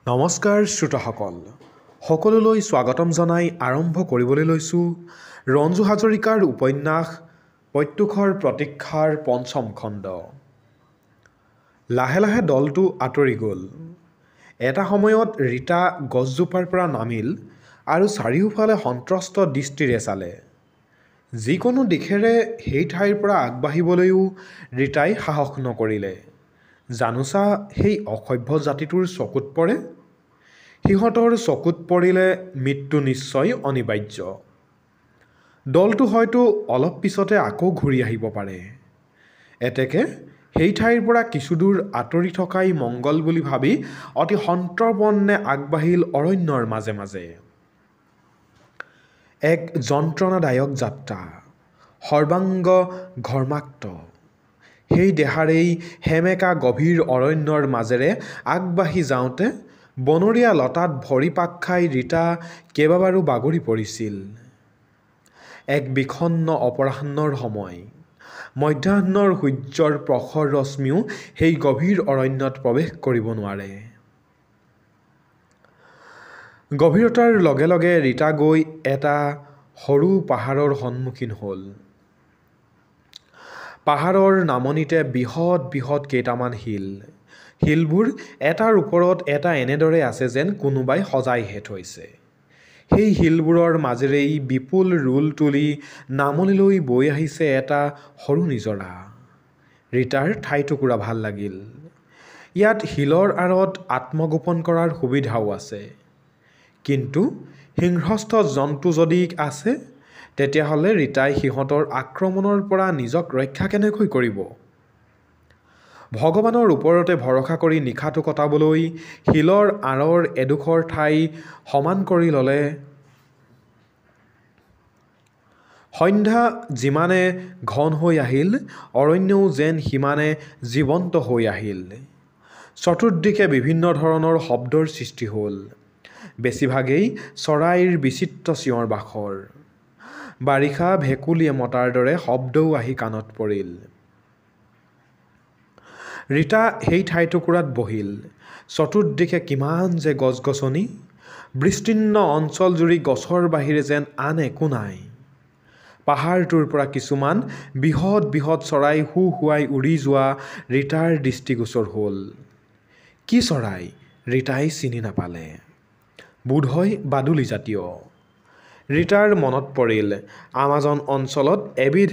নমস্কাৰ শ্ৰোতাসকল সকলোলৈ স্বাগতম জনাই আৰম্ভ কৰিবলৈ লৈছোঁ ৰঞ্জু হাজৰিকাৰ উপন্যাস প্ৰত্যুষৰ প্ৰতীক্ষাৰ পঞ্চম খণ্ড। লাহে লাহে দলটো আঁতৰি গ'ল। এটা সময়ত ৰীতা গছজোপাৰ পৰা নামিল আৰু চাৰিওফালে সন্ত্ৰস্ত দৃষ্টিৰে চালে। যিকোনো দিশেৰে সেই ঠাইৰ পৰা আগবাঢ়িবলৈও ৰীতাই সাহস নকৰিলে। জানোচা সেই অসভ্য জাতিটোৰ চকুত পৰে। সিহঁতৰ চকুত পৰিলে মৃত্যু নিশ্চয় অনিবাৰ্য। দলটো হয়তো অলপ পিছতে আকৌ ঘূৰি আহিব পাৰে। এতেকে সেই ঠাইৰ পৰা কিছুদূৰ আঁতৰি থকাই মংগল বুলি ভাবি অতি সন্তৰ্পণে আগবাঢ়িল অৰণ্যৰ মাজে মাজে। এক যন্ত্ৰণাদায়ক যাত্ৰা, সৰ্বাংগ ঘৰ্মাক্ত। সেই দেহাৰেই সেমেকা গভীৰ অৰণ্যৰ মাজেৰে আগবাঢ়ি যাওঁতে বনৰীয়া লতাত ভৰি পাক খাই ৰীতা কেইবাবাৰো বাগৰি পৰিছিল। এক বিষণ্ণ অপৰাহ্নৰ সময়। মধ্যাহ্নৰ সূৰ্যৰ প্ৰখৰ ৰশ্মিও সেই গভীৰ অৰণ্যত প্ৰৱেশ কৰিব নোৱাৰে। গভীৰতাৰ লগে লগে ৰীতা গৈ এটা সৰু পাহাৰৰ সন্মুখীন হ'ল। পাহাৰৰ নামনিতে বৃহৎ বৃহৎ কেইটামান শিল। শিলবোৰ এটাৰ ওপৰত এটা এনেদৰে আছে যেন কোনোবাই সজাইহে থৈছে। সেই শিলবোৰৰ মাজেৰেই বিপুল ৰোল তুলি নামনিলৈ বৈ আহিছে এটা সৰু নিজৰা। ৰীতাৰ ঠাইটুকুৰা ভাল লাগিল। ইয়াত শিলৰ আঁৰত আত্মগোপন কৰাৰ সুবিধাও আছে। কিন্তু সিংহস্থ জন্তু যদি আছে তেতিয়াহ'লে ৰীতাই সিহঁতৰ আক্ৰমণৰ পৰা নিজক ৰক্ষা কেনেকৈ কৰিব? ভগৱানৰ ওপৰতে ভৰসা কৰি নিশাটো কটাবলৈ শিলৰ আঁৰৰ এডোখৰ ঠাই সমান কৰি ল'লে। সন্ধ্যা যিমানে ঘন হৈ আহিল অৰণ্যও যেন সিমানে জীৱন্ত হৈ আহিল। চতুৰ্দিশে বিভিন্ন ধৰণৰ শব্দৰ সৃষ্টি হ'ল। বেছিভাগেই চৰাইৰ বিচিত্ৰ চিঞৰ বাখৰ। বাৰিষা ভেকুলীয়ে মতাৰ দৰে শব্দও আহি কাণত পৰিল। ৰীতা সেই ঠাইটুকুৰাত বহিল। চতুৰ্দিশে কিমান যে গছ গছনি। বিস্তীৰ্ণ অঞ্চলজুৰি গছৰ বাহিৰে যেন আন একো নাই। পাহাৰটোৰ পৰা কিছুমান বৃহৎ বৃহৎ চৰাই হুহুৱাই উৰি যোৱা ৰীতাৰ দৃষ্টিগোচৰ হ'ল। কি চৰাই ৰীতাই চিনি নাপালে। বোধহয় বাদুলি জাতীয়। ৰীতাৰ মনত পৰিল আমাজন অঞ্চলত এবিধ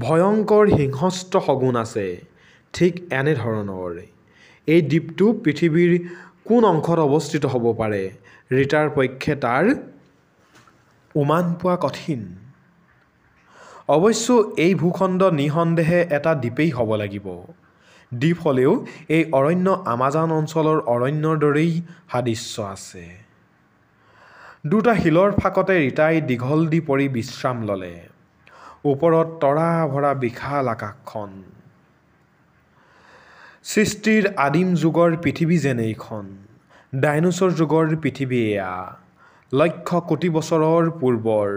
ভয়ংকৰ সিংহস্ত শগুন আছে ঠিক এনেধৰণৰ। এই দ্বীপটো পৃথিৱীৰ কোন অংশত অৱস্থিত হ'ব পাৰে ৰীতাৰ পক্ষে তাৰ উমান পোৱা কঠিন। অৱশ্য এই ভূখণ্ড নিঃসন্দেহে এটা দ্বীপেই হ'ব লাগিব। দ্বীপ হ'লেও এই অৰণ্য আমাজন অঞ্চলৰ অৰণ্যৰ দৰেই সাদৃশ্য আছে। দুটা শিলৰ ফাঁকতে ৰীতাই দীঘল দি পৰি বিশ্ৰাম ল'লে। ওপৰত তৰা ভৰা বিশাল আকাশখন। সৃষ্টিৰ আদিম যুগৰ পৃথিৱী যেন এইখন। ডাইনোছৰ যুগৰ পৃথিৱী এয়া। লক্ষ কোটি বছৰৰ পূৰ্বৰ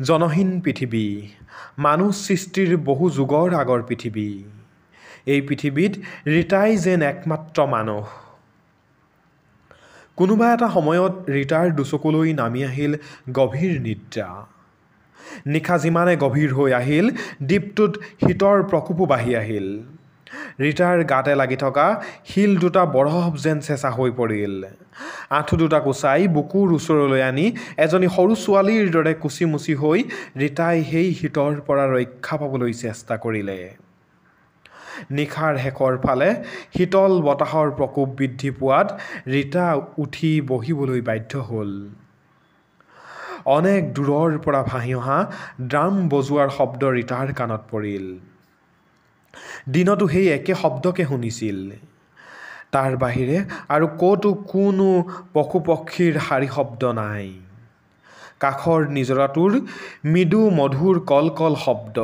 জনহীন পৃথিৱী। মানুহ সৃষ্টিৰ বহু যুগৰ আগৰ পৃথিৱী। এই পৃথিৱীত ৰীতাই যেন একমাত্ৰ মানুহ। কোনোবা এটা সময়ত ৰীতাৰ দুচকুলৈ নামি আহিল গভীৰ নিদ্ৰা। নিশা যিমানে গভীৰ হৈ আহিল দ্বীপটোত শীতৰ প্ৰকোপো বাঢ়ি আহিল। ৰীতাৰ গাতে লাগি থকা শিল দুটা বৰফ যেন চেঁচা হৈ পৰিল। আঁঠু দুটা কোচাই বুকুৰ ওচৰলৈ আনি এজনী সৰু ছোৱালীৰ দৰে কুচিমুচি হৈ ৰীতাই সেই শীতৰ পৰা ৰক্ষা পাবলৈ চেষ্টা কৰিলে। নিশাৰ শেষৰ ফালে শীতল বতাহৰ প্ৰকোপ বৃদ্ধি পোৱাত ৰীতা উঠি বহিবলৈ বাধ্য হ'ল। অনেক দূৰৰ পৰা ভাহি অহা ড্ৰাম বজোৱাৰ শব্দ ৰীতাৰ কাণত পৰিল। দিনতো সেই একে শব্দকে শুনিছিল। তাৰ বাহিৰে আৰু ক'তো কোনো পশু পক্ষীৰ শাৰী শব্দ নাই। কাষৰ নিজৰাটোৰ মৃদু মধুৰ কলকল শব্দ,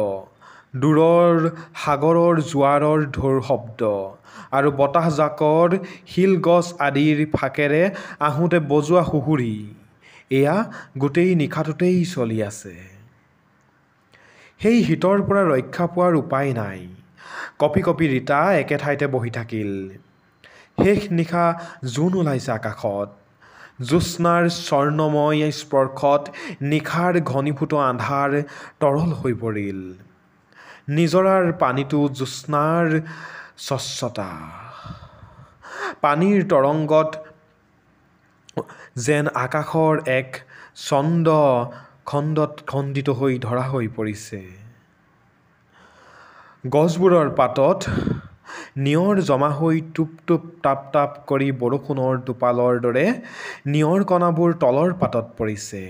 দূৰৰ সাগৰৰ জোৱাৰৰ ঢৌৰ শব্দ আৰু বতাহজাকৰ শিলগছ আদিৰ ফাঁকেৰে আহোঁতে বজোৱা সুহুৰি, এয়া গোটেই নিশাটোতেই চলি আছে। সেই শীতৰ পৰা ৰক্ষা পোৱাৰ উপায় নাই। কঁপি কঁপি ৰীতা একে ঠাইতে বহি থাকিল। শেষ নিশা জোন ওলাইছে আকাশত জ্যোৎস্নাৰ স্বৰ্ণময় স্পৰ্শত নিশাৰ ঘনীভূত আন্ধাৰ তৰল হৈ পৰিল নিজৰাৰ পানীটো জ্যোৎস্নাৰ স্বচ্ছতা পানীৰ তৰংগত যেন আকাশৰ এক ছন্দ খণ্ডত খণ্ডিত হৈ ধৰা হৈ পৰিছে গছবোৰৰ পাতত নিয়ৰ জমা হৈ টুপ টুপ টাপ টাপ কৰি বৰষুণৰ টোপালৰ দৰে নিয়ৰ কণাবোৰ তলৰ পাতত পৰিছে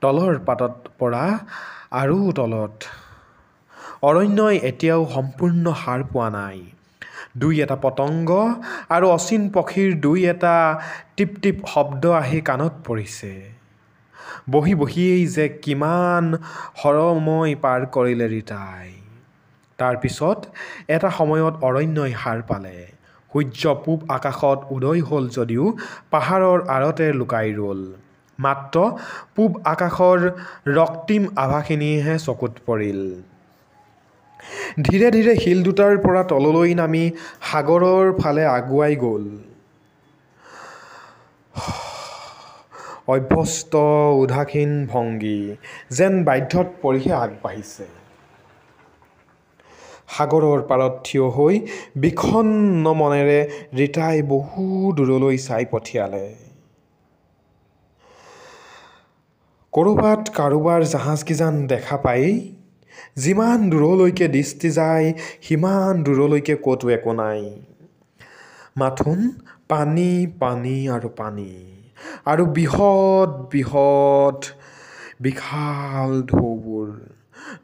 তলৰ পাতত পৰা আৰু তলত অৰণ্যই এতিয়াও সম্পূৰ্ণ সাৰ পোৱা নাই দুই এটা পতংগ আৰু অচিন পক্ষীৰ দুই এটা টিপ টিপ শব্দ আহি কাণত পৰিছে বহি বহিয়েই যে কিমান সময় পাৰ কৰিলে ৰীতাই তাৰ পিছত এটা সময়ত অৰণ্যই সাৰ পালে সূৰ্য পূব আকাশত উদয় হ'ল যদিও পাহাৰৰ আঁৰতে লুকাই ৰ'ল মাত্ৰ পূব আকাশৰ ৰক্তিম আভাখিনিহে চকুত পৰিল ধীৰে ধীৰে শিল দুটাৰ পৰা তললৈ নামি সাগৰৰ ফালে আগুৱাই গ'ল অভ্যস্ত উদাসীন ভংগী যেন বাধ্যত পৰিহে আগবাঢ়িছে সাগৰৰ পাৰত থিয় হৈ বিষণ্ণ মনেৰে ৰীতাই বহু দূৰলৈ চাই পঠিয়ালে ক'ৰবাত কাৰোবাৰ জাহাজকেইজান দেখা পাই যিমান দূৰলৈকে দৃষ্টি যায় সিমান দূৰলৈকে ক'তো একো নাই মাথোন পানী পানী আৰু পানী আৰু বৃহৎ বৃহৎ বিশাল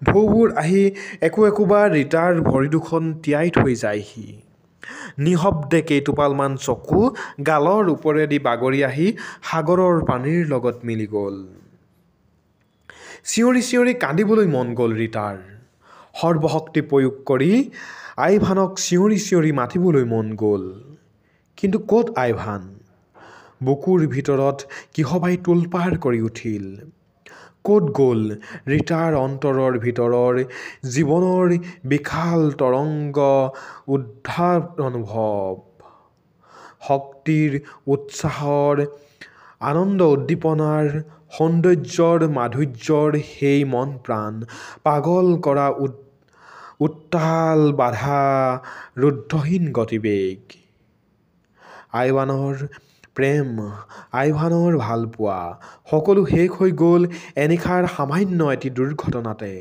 ঢৌবোৰ আহি একোবাৰ ৰীতাৰ ভৰি দুখন তিয়াই থৈ যায়হি নিঃশব্দে কেইটোপালমান চকু গালৰ ওপৰেদি বাগৰি আহি সাগৰৰ পানীৰ লগত মিলি গ'ল চিঞৰি চিঞৰি কান্দিবলৈ মন গ'ল ৰীতাৰ সৰ্বশক্তি প্ৰয়োগ কৰি আইভানক চিঞৰি চিঞৰি মাতিবলৈ মন গ'ল কিন্তু ক'ত আইভান বুকুৰ ভিতৰত কিহবাই তোলপাৰ কৰি উঠিল ক'ত গ'ল ৰীতাৰ অন্তৰৰ ভিতৰৰ জীৱনৰ বিশাল তৰংগ উদ্ধাৰ অনুভৱ শক্তিৰ উৎসাহৰ আনন্দ উদ্দীপনাৰ সৌন্দৰ্যৰ মাধুৰ্যৰ সেই মন প্ৰাণ পাগল কৰা উত্তাল বাধা ৰুদ্ধহীন গতিবেগ আইভানৰ প্ৰেম আইভানৰ ভালপোৱা সকলো শেষ হৈ গ'ল এনিশাৰ সামান্য এটি দুৰ্ঘটনাতে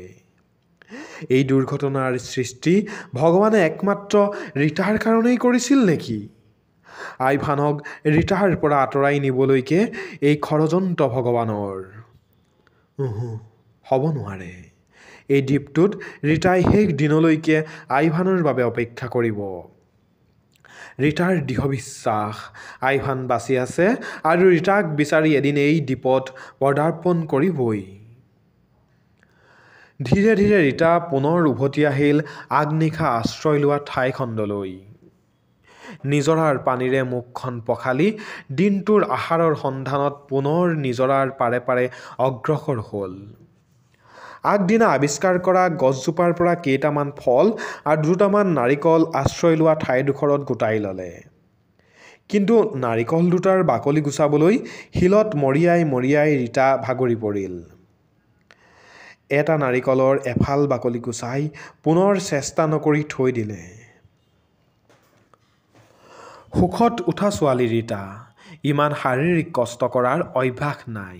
এই দুৰ্ঘটনাৰ সৃষ্টি ভগৱানে একমাত্ৰ ৰীতাৰ কাৰণেই কৰিছিল নেকি আইভানক ৰীতাৰ পৰা আঁতৰাই নিবলৈকে এই ষড়যন্ত্ৰ ভগৱানৰ হ'ব নোৱাৰে এই দ্বীপটোত ৰীতাই শেষ দিনলৈকে আইভানৰ বাবে অপেক্ষা কৰিব ৰীতাৰ দৃঢ় বিশ্বাস আইভান বাচি আছে আৰু ৰীতাক বিচাৰি এদিন এই দ্বীপত পদাৰ্পণ কৰিবই ধীৰে ধীৰে ৰীতা পুনৰ উভতি আহিল আগনিশা আশ্ৰয় লোৱা ঠাইখণ্ডলৈ নিজৰাৰ পানীৰে মুখখন পখালি দিনটোৰ আহাৰৰ সন্ধানত পুনৰ নিজৰাৰ পাৰে পাৰে অগ্ৰসৰ হ'ল আগদিনা আৱিষ্কাৰ কৰা গছজোপাৰ পৰা কেইটামান ফল আৰু দুটামান নাৰিকল আশ্ৰয় লোৱা ঠাইডোখৰত গোটাই ল'লে কিন্তু নাৰিকল দুটাৰ বাকলি গুচাবলৈ শিলত মৰিয়াই ৰীতা ভাগৰি পৰিল এটা নাৰিকলৰ এফাল বাকলি গুচাই পুনৰ চেষ্টা নকৰি থৈ দিলে সুখত উঠা ছোৱালী ৰীতা ইমান শাৰীৰিক কষ্ট কৰাৰ অভ্যাস নাই